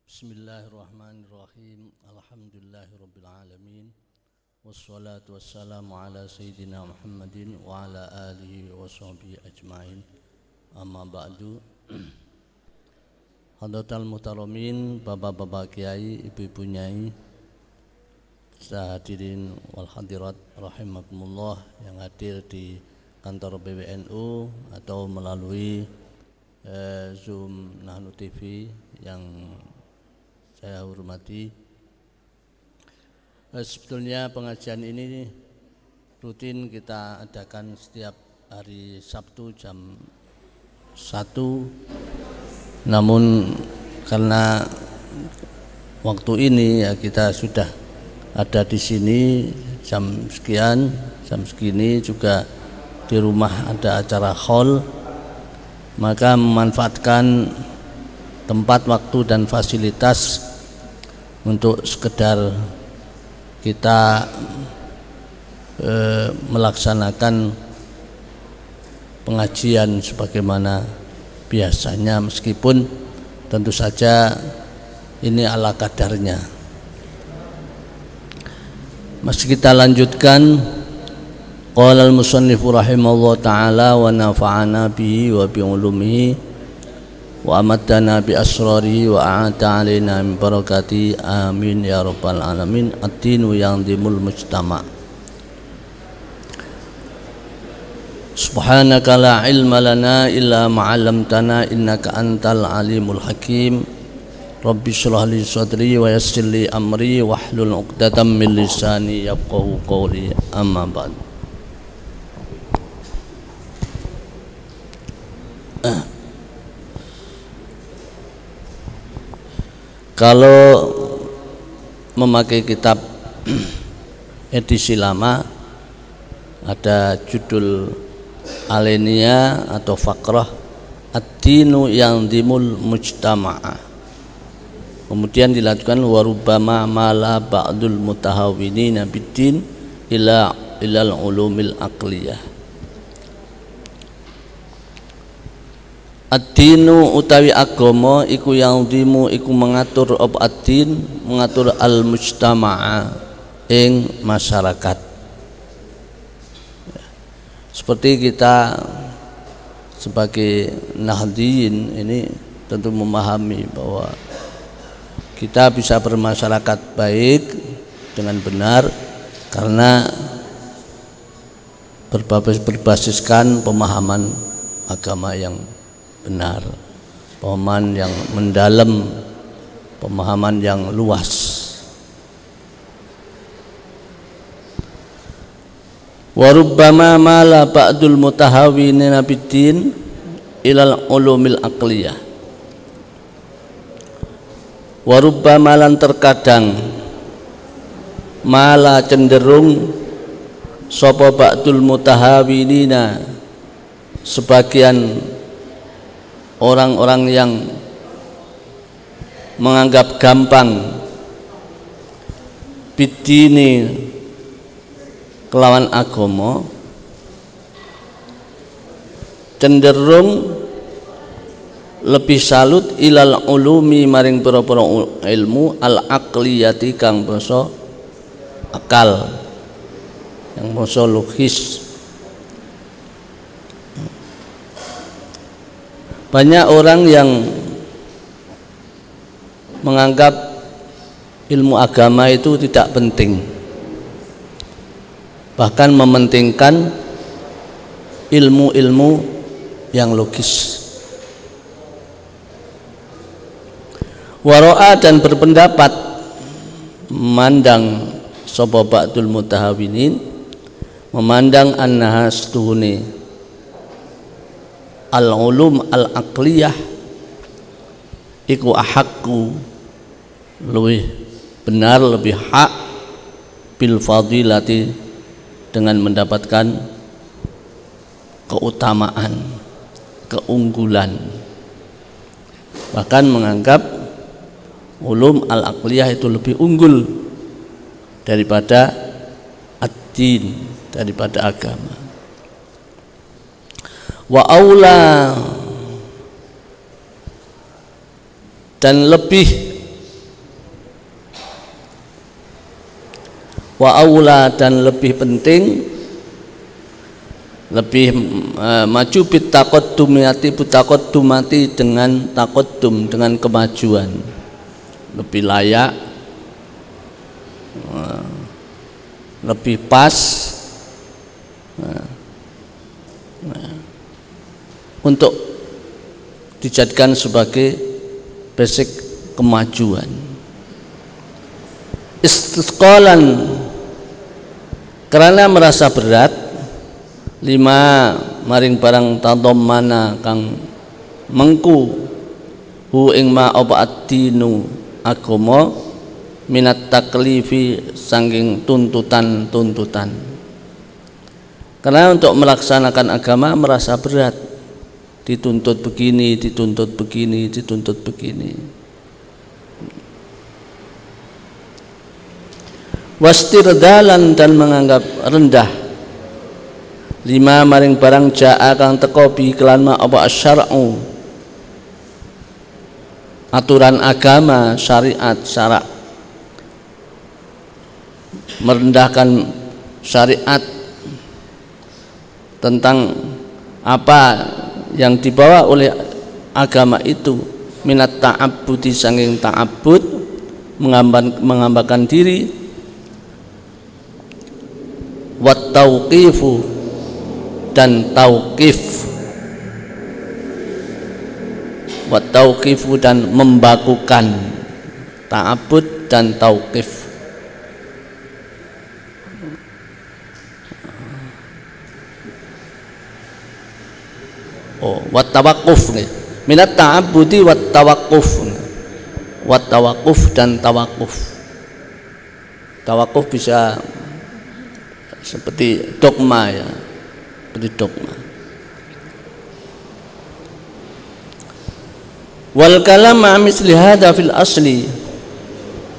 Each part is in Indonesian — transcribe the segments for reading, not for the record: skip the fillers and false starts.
Bismillahirrahmanirrahim. Alhamdulillahirrabbilalamin. Wassalatu wassalamu ala sayyidina Muhammadin wa ala alihi wa sahbihi ajma'in. Amma ba'du. Hadratal muhtaramin, bapak-bapak kiai, ibu-ibu nyai, hadirin wal hadirat rahimakumullah yang hadir di kantor PBNU atau melalui Zoom Nahnu TV yang saya hormati. Sebetulnya pengajian ini rutin kita adakan setiap hari Sabtu jam 1. Namun karena waktu ini ya kita sudah ada di sini jam sekian, jam segini juga di rumah ada acara haul, maka memanfaatkan tempat, waktu dan fasilitas untuk sekedar kita melaksanakan pengajian sebagaimana biasanya, meskipun tentu saja ini ala kadarnya. Masih kita lanjutkan. Qala al-musannifu rahimahullah ta'ala wa nafa'ana bihi wa bi ulumihi wa amatana bi asrarihi wa a'ata alaina min barakati amin ya rabbal alamin. Ad-dinu yandimul mujtama'. Subhanaka la ilma lana illa ma 'allamtana innaka antal alimul hakim. Rabbi shrah li sadri wa yassir li amri wahlul 'uqdatam min lisani yafqahu qawli. Amma ba'd. Kalau memakai kitab edisi lama ada judul alenia atau fakrah ad-dinu yandimul mujtama'a. Kemudian dilanjutkan warubama mala ba'dul mutahawwinina bid-din ilal ulumil aqliyah. Ad-dinu utawi agama iku yandimu iku mengatur ad-din, mengatur al-mujtama'a ing masyarakat. Seperti kita sebagai Nahdiyin ini tentu memahami bahwa kita bisa bermasyarakat baik dengan benar karena berbasiskan pemahaman agama yang benar, pemahaman yang mendalam, pemahaman yang luas. Wa rubbama mala ba'dul mutahawwinina bid-din ilal ulumil aqliyah. Wa rubbama lan terkadang mala cenderung sapa ba'dul mutahawwinina sebagian orang-orang yang menganggap gampang bidini kelawan agama cenderung lebih salut ilal ulumi maring pira-pira ilmu al aqliyati kang basa akal, yang basa logis. Banyak orang yang menganggap ilmu agama itu tidak penting, bahkan mementingkan ilmu-ilmu yang logis. Wara'a dan berpendapat memandang sapa ba'dul mutahawwinin, memandang annaha setuhune al-ulum al-aqliyah iku ahakku lebih benar, lebih hak bil fadilati dengan mendapatkan keutamaan, keunggulan. Bahkan menganggap ulum al-aqliyah itu lebih unggul daripada ad-din, daripada agama. Wa aula dan lebih wa aula dan lebih penting, lebih maju bitaqaddumati dengan taqaddum, dengan kemajuan, lebih layak, lebih pas untuk dijadikan sebagai basic kemajuan. Istisqalan karena merasa berat, lima maring barang tadammana kang mengku hu ing ma apa ad-dinu agama minat taklifi saking tuntutan. Karena untuk melaksanakan agama merasa berat, dituntut begini, dituntut begini, dituntut begini. Wastirdalan dan menganggap rendah, lima maring barang jaa kang teko bi kelan ma apa asyara'u aturan agama, syariat, syarak, merendahkan syariat tentang apa yang dibawa oleh agama itu, minat ta'abbudi saking ta'abbud, menghambakan diri, wat tauqifu dan tauqif, wat tauqifu dan membakukan, ta'abbud dan tauqif. Wat tawaqquf nih. Minat ta'abbudi wat tawaqquf. Wat tawaqquf dan tawaqquf. Tawaqquf bisa seperti dogma ya. Seperti dogma. Wal kalam ma'a misli hadza fil asli.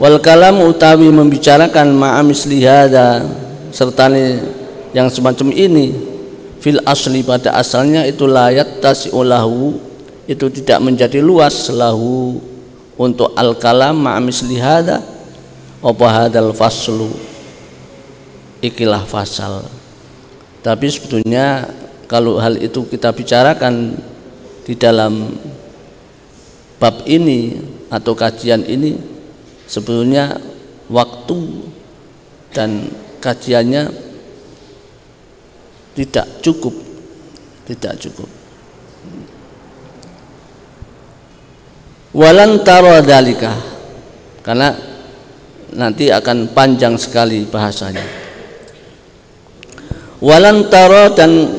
Wal kalam utawi membicarakan ma'a misli hadza serta yang semacam ini fil asli pada asalnya itu layat tasi'ulahu, itu tidak menjadi luas lahu untuk al kalam ma'a misli hadza apa hadzal faslu, ikilah fasal. Tapi sebetulnya kalau hal itu kita bicarakan di dalam bab ini atau kajian ini, sebetulnya waktu dan kajiannya tidak cukup. Walan tara dzalika, karena nanti akan panjang sekali bahasanya. Walan tara dan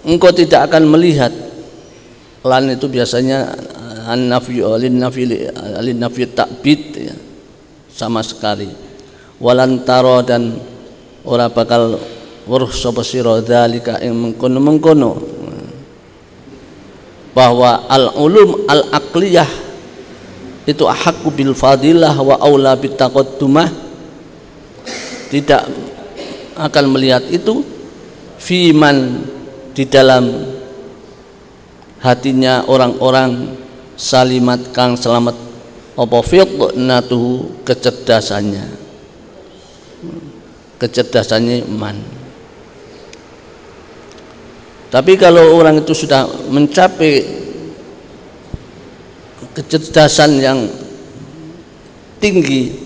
engkau tidak akan melihat, lan itu biasanya an-nafyu lin-nafyi ta'bid ya, sama sekali. Walan tara dan ora bakal weruh sapa sira dzalika ing mengkono-mengkono bahwa al-ulum al-aqliyah itu ahaqqu bil fadilah wa aula bit taqaddumah, tidak akan melihat itu fiman di dalam hatinya orang-orang salimat kang selamat apa fitnatuhu kecerdasannya iman. Tapi kalau orang itu sudah mencapai kecerdasan yang tinggi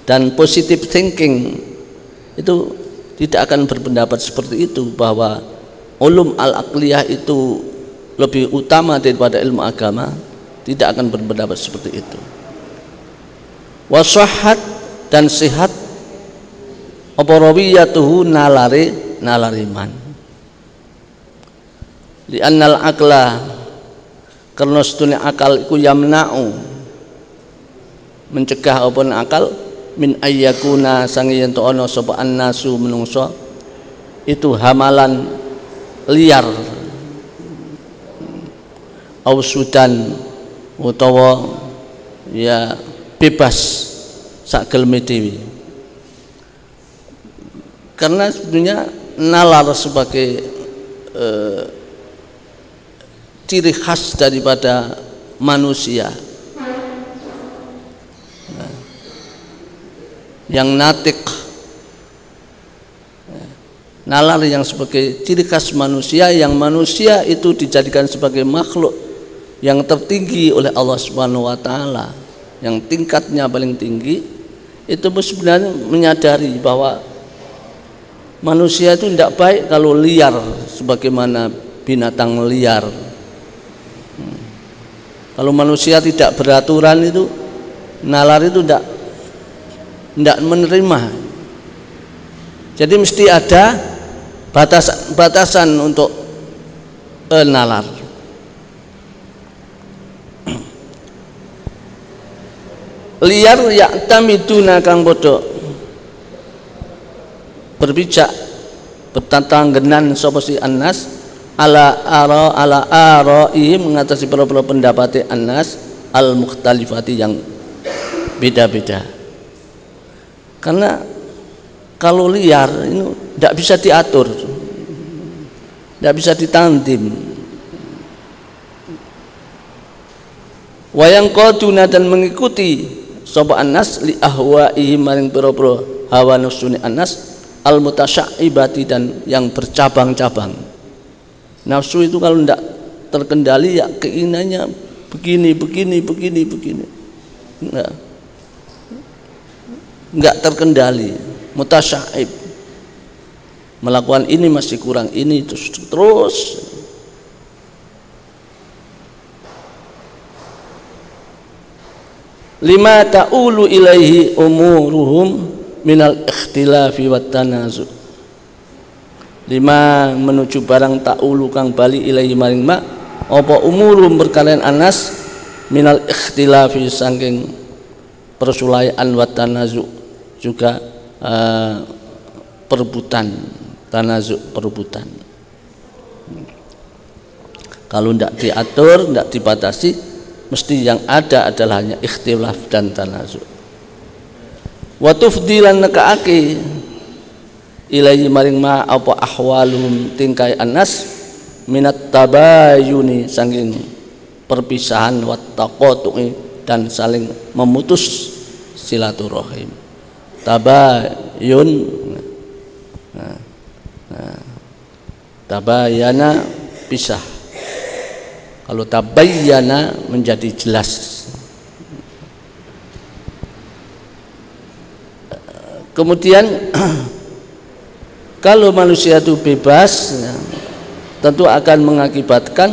dan positive thinking, itu tidak akan berpendapat seperti itu bahwa ulum al-aqliyah itu lebih utama daripada ilmu agama, tidak akan berpendapat seperti itu. Wasahhat dan sehat apa rawiyatuhu nalari man li annal aqla karena setune akal iku yamna'u mencegah apa akal min ayyakuna sange yen to ana sapa annasu menungso itu hamalan liar ausudan utawa ya bebas sak geleme dhewe. Karena sebetulnya nalar sebagai ciri khas daripada manusia. Nah, yang natik, nalar yang sebagai ciri khas manusia, yang manusia itu dijadikan sebagai makhluk yang tertinggi oleh Allah Subhanahu wa taala, yang tingkatnya paling tinggi, itu sebenarnya menyadari bahwa manusia itu tidak baik kalau liar sebagaimana binatang liar. Kalau manusia tidak beraturan itu, nalar itu tidak menerima. Jadi mesti ada batasan untuk nalar. Liar yaktamiduna kang bodoh berpijak bertatanggenan sapa si annas ala arai mengatasi pira-pira pendapate annas al mukhtalifati yang beda-beda. Karena kalau liar ini tidak bisa diatur, tidak bisa ditandim. Wayang qaduna dan mengikuti sapa annas li ahwaihi maring pira-pira hawa nafsune annas al mutasyaibati dan yang bercabang-cabang. Nafsu itu kalau tidak terkendali ya keinginannya begini. Enggak terkendali, mutasyaib. Melakukan ini masih kurang ini terus. Lima ta'ulu ilaihi umuruhum minal ikhtilafi wat tanazu. Lima menuju barang ta'ulu kang bali ilaihi maring ma apa umurum berkalian anas minal ikhtilafi saking persulaian wat tanazu juga perebutan, tanazu perebutan. Kalau tidak diatur, tidak dibatasi, mesti yang ada adalah hanya ikhtilaf dan tanazu. Wa tufdilan nakaake ilaihi maring ma apa ahwalum tingkai anas minat tabayuni saking perpisahan wat taqatu'i dan saling memutus silaturahim. Tabayun tabayana pisah. Kalau tabayyana menjadi jelas. Kemudian kalau manusia itu bebas, tentu akan mengakibatkan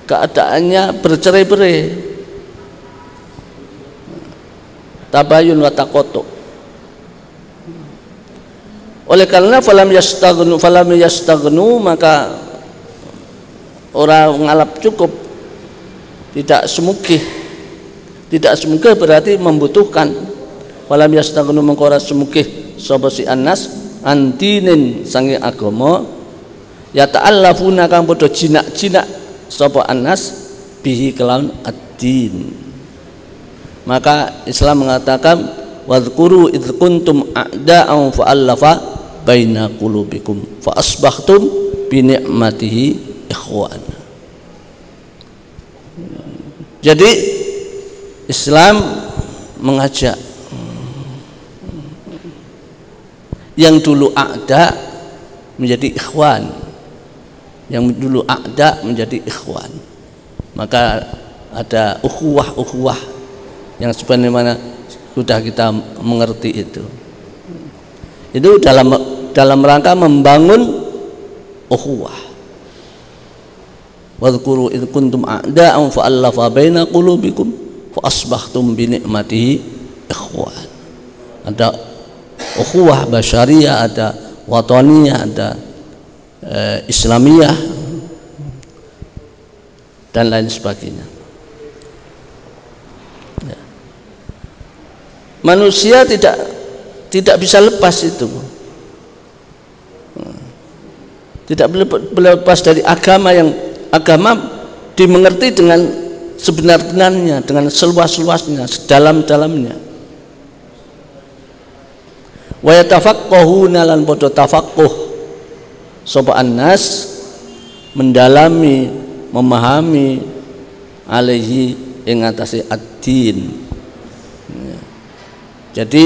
keadaannya bercerai-berai. Tabayun wa taqatu. Oleh karena falam yastaghnu maka orang ngalap cukup, tidak semugih berarti membutuhkan. Falam yastaghnu maka ora semugih sapa si annas antinin sange agama ya ta'allafuna kang padha jinak-jinak sapa annas bihi kelawan ad-din. Maka Islam mengatakan wadhkuru idz kuntum a'da'an fa'allafa baina qulubikum fa asbahtum bi ni'matihi ikhwana. Jadi Islam mengajak yang dulu a'da menjadi ikhwan, yang dulu a'da menjadi ikhwan. Maka ada ukhuwah yang sebagaimana sudah kita mengerti itu dalam rangka membangun ukhuwah. Wadhkuru idz kuntum a'da'an fa'allafa baina qulubikum fa asbahtum bi ni'matihi ikhwan. Ada ukhuwah basyariyah, ada wataniyah, ada islamiyah dan lain sebagainya. Ya. Manusia tidak bisa lepas itu. Tidak boleh lepas dari agama yang dimengerti dengan sebenar-benarnya, dengan seluas-luasnya, sedalam-dalamnya. Wa yatafaqqahuna lan padha tafaqquh sapa annas mendalami, memahami alaihi ing atase ad-din. Jadi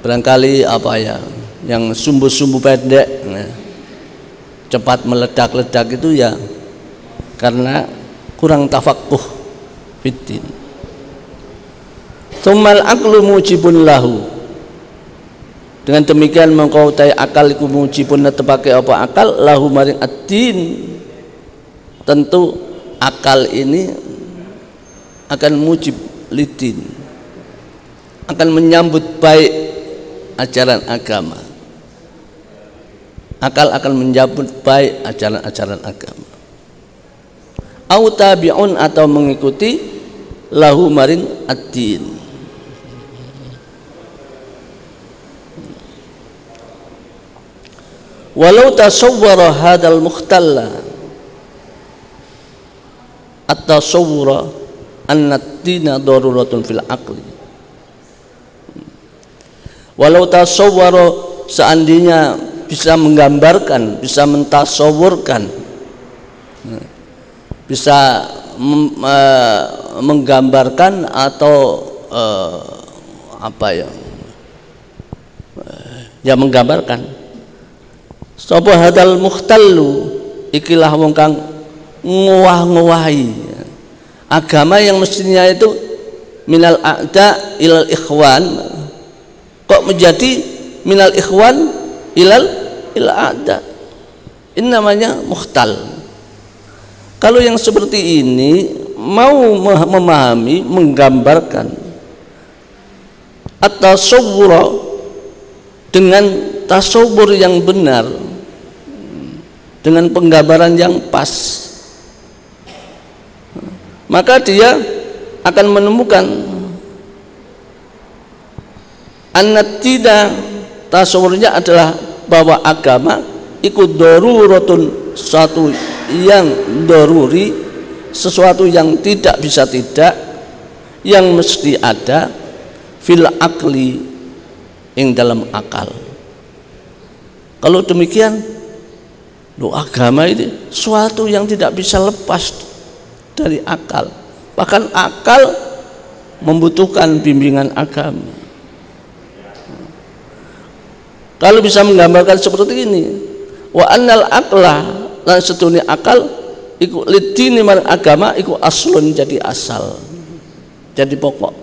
barangkali apa ya, yang sumbu-sumbu pendek cepat meledak-ledak itu ya karena kurang tafaqquh fiddin. Tsummal aqlu mujibun lahu. Dengan demikian mengkau tay akal iku mujibun netepake apa akal lahu maring ad-din. Tentu akal ini akan mujib lidin, akan menyambut baik ajaran agama. Akal akan menyambut baik ajaran-ajaran agama. Au tabi'un atau mengikuti lahu maring ad-din. Walau tasawwara hadal mukhtalla at-tasawwura anna ad-dina daruratun fil aqli. Walau tasawwara, seandainya bisa menggambarkan, bisa mentasawurkan, bisa menggambarkan atau apa ya menggambarkan sapa hadal mukhtallu ikilah wong kang ngowah-ngowahi agama yang mestinya itu minal a'da ilal ikhwan, kok menjadi minal ikhwan ilal a'da. Ini namanya mukhtal. Kalau yang seperti ini mau memahami, menggambarkan at-tasawwura dengan tasawwur yang benar, dengan penggambaran yang pas, maka dia akan menemukan an-natida, tasawwurnya adalah bahwa agama ikut daruratun, suatu yang daruri, sesuatu yang tidak bisa tidak, yang mesti ada fil akli, yang dalam akal. Kalau demikian, agama ini suatu yang tidak bisa lepas dari akal. Bahkan akal membutuhkan bimbingan agama. Kalau bisa menggambarkan seperti ini, wa annal aqla, lan setune akal iku lidini marang agama iku aslun, jadi asal, jadi pokok.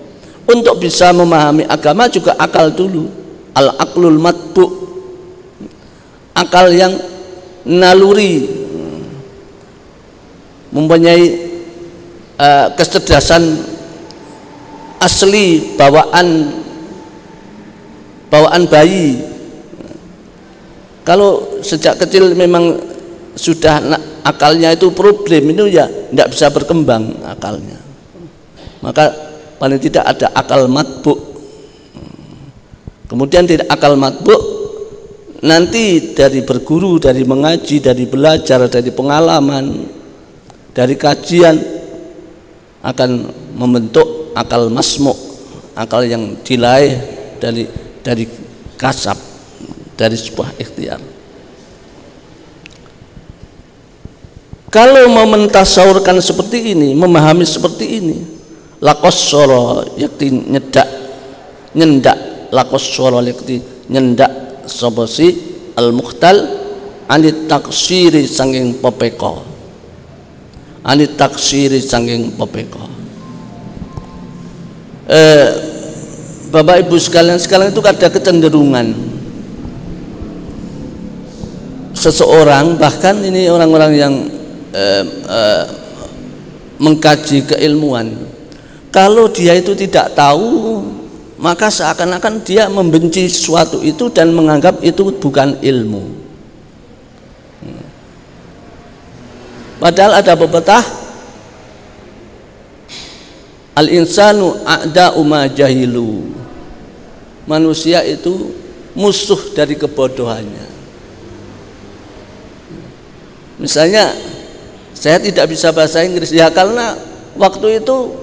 Untuk bisa memahami agama juga akal dulu, al aqlul matbu, akal yang naluri, mempunyai kecerdasan asli, bawaan bayi. Kalau sejak kecil memang sudah akalnya itu problem, itu ya tidak bisa berkembang akalnya, maka paling tidak ada akal matbu. Kemudian tidak akal matbu, nanti dari berguru, dari mengaji, dari belajar, dari pengalaman, dari kajian akan membentuk akal masmu', akal yang dilahir dari kasab, dari sebuah ikhtiar. Kalau mau mentasawurkan seperti ini, memahami seperti ini, laqassara yakti nyendak laqassara yakti nyendak sapa si al-mukhtal anit taksiri sanging pepeko, anit taksiri sanging pepeko. Bapak Ibu sekalian, sekarang itu ada kecenderungan seseorang, bahkan ini orang-orang yang mengkaji keilmuan, kalau dia itu tidak tahu, maka seakan-akan dia membenci sesuatu itu dan menganggap itu bukan ilmu. Padahal ada pepatah, al-insanu a'da'u ma jahilu, manusia itu musuh dari kebodohannya. Misalnya saya tidak bisa bahasa Inggris, ya karena waktu itu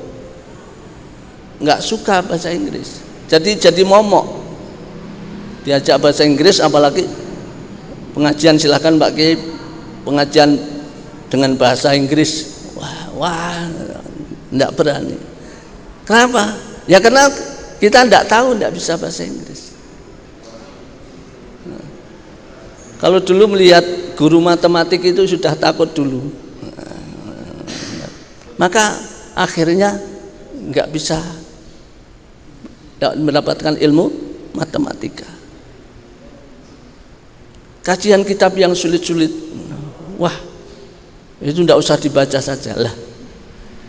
nggak suka bahasa Inggris, jadi momok diajak bahasa Inggris, apalagi pengajian, silahkan Mbak Kiai pengajian dengan bahasa Inggris, wah nggak berani. Kenapa? Ya karena kita nggak tahu, nggak bisa bahasa Inggris. Kalau dulu melihat guru matematik itu sudah takut dulu, maka akhirnya nggak bisa mendapatkan ilmu matematika. Kajian kitab yang sulit-sulit, wah itu tidak usah dibaca saja lah.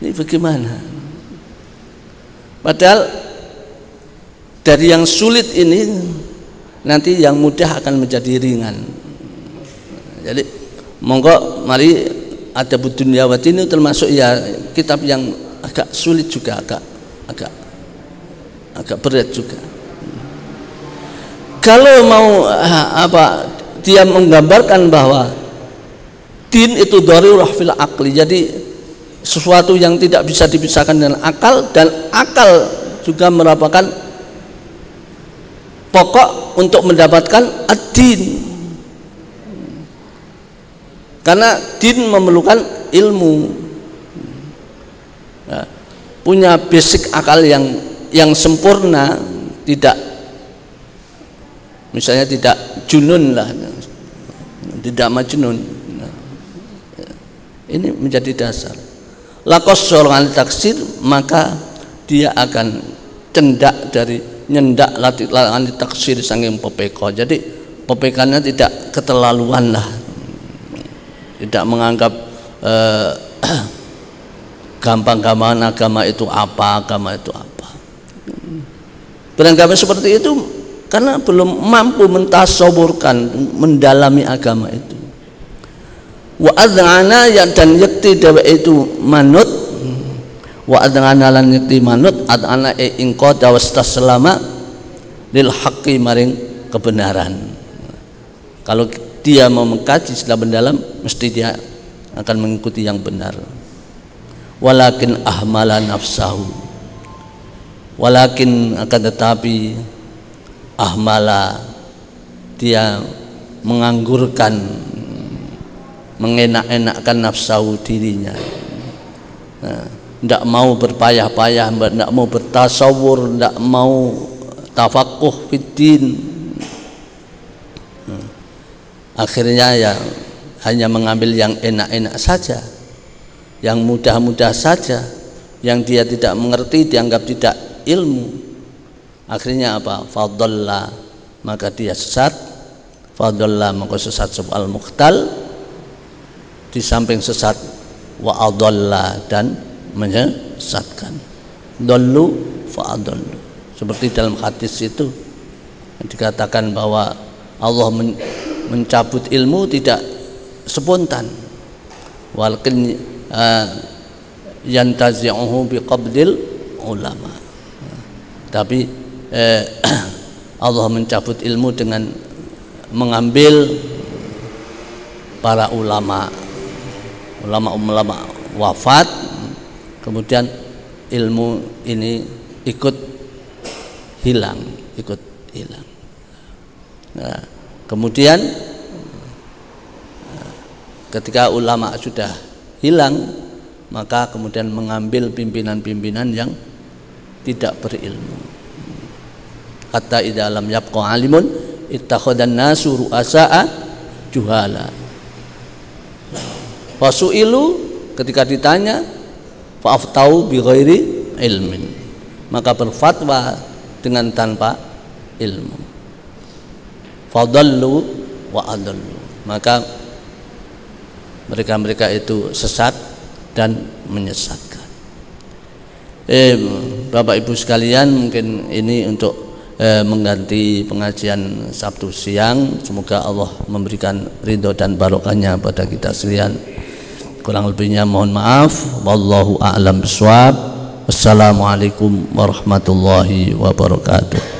Ini bagaimana? Padahal dari yang sulit ini nanti yang mudah akan menjadi ringan. Jadi monggo mari Adabud Dunyawati ini termasuk ya kitab yang agak sulit juga, agak berat juga. Kalau mau dia menggambarkan bahwa din itu darurah fil aqli, jadi sesuatu yang tidak bisa dipisahkan dengan akal, dan akal juga merupakan pokok untuk mendapatkan ad-din, karena din memerlukan ilmu, punya basic akal yang sempurna, tidak misalnya tidak junun lah, tidak majnun. Ini menjadi dasar. Lakos seorang taksir, maka dia akan cendak dari nyendak latih taksir saking pepeko. Jadi pepekannya tidak keterlaluan lah, tidak menganggap gampang-gampang agama itu apa. Beranggapan seperti itu karena belum mampu mentasawurkan, mendalami agama itu. Wa ad'ana dan yakti dewe itu manut, wa ad'ana lan yakti manut, ad'ana ingqada wastaslama lil haqqi maring kebenaran. Kalau dia mau mengkaji setelah mendalam, mesti dia akan mengikuti yang benar. Walakin ahmala nafsahu, walakin akan tetapi ahmala, dia menganggurkan, mengenak-enakkan nafsu dirinya, tidak mau berpayah-payah, tidak mau bertasawur, tidak mau tafakuh fiddin. Akhirnya ya hanya mengambil yang enak-enak saja, yang mudah-mudah saja, yang dia tidak mengerti dianggap tidak ilmu. Akhirnya apa? Fadalla, maka dia sesat. Fadalla, maka sesat sebal mukhtal, di samping sesat, wa adalla, dan menyesatkan. Dallu fa adallu, seperti dalam hadis itu yang dikatakan bahwa Allah mencabut ilmu tidak spontan, walakin yantazi'uhu biqabdil ulama, tapi Allah mencabut ilmu dengan mengambil para ulama wafat, kemudian ilmu ini ikut hilang. Nah, kemudian ketika ulama sudah hilang, maka kemudian mengambil pimpinan-pimpinan yang tidak berilmu. Hatta idza lam yabqa alimun ittakhadan nasu ru'asa'a juhala. Fasu'ilu, ketika ditanya, fa'aftau bi ghairi ilmin, maka berfatwa dengan tanpa ilmu. Fadallu wa adallu, maka mereka itu sesat dan menyesatkan. Bapak Ibu sekalian, mungkin ini untuk mengganti pengajian Sabtu siang. Semoga Allah memberikan ridho dan barokahnya pada kita sekalian. Kurang lebihnya mohon maaf. Wallahu a'lam bishawab. Wassalamualaikum warahmatullahi wabarakatuh.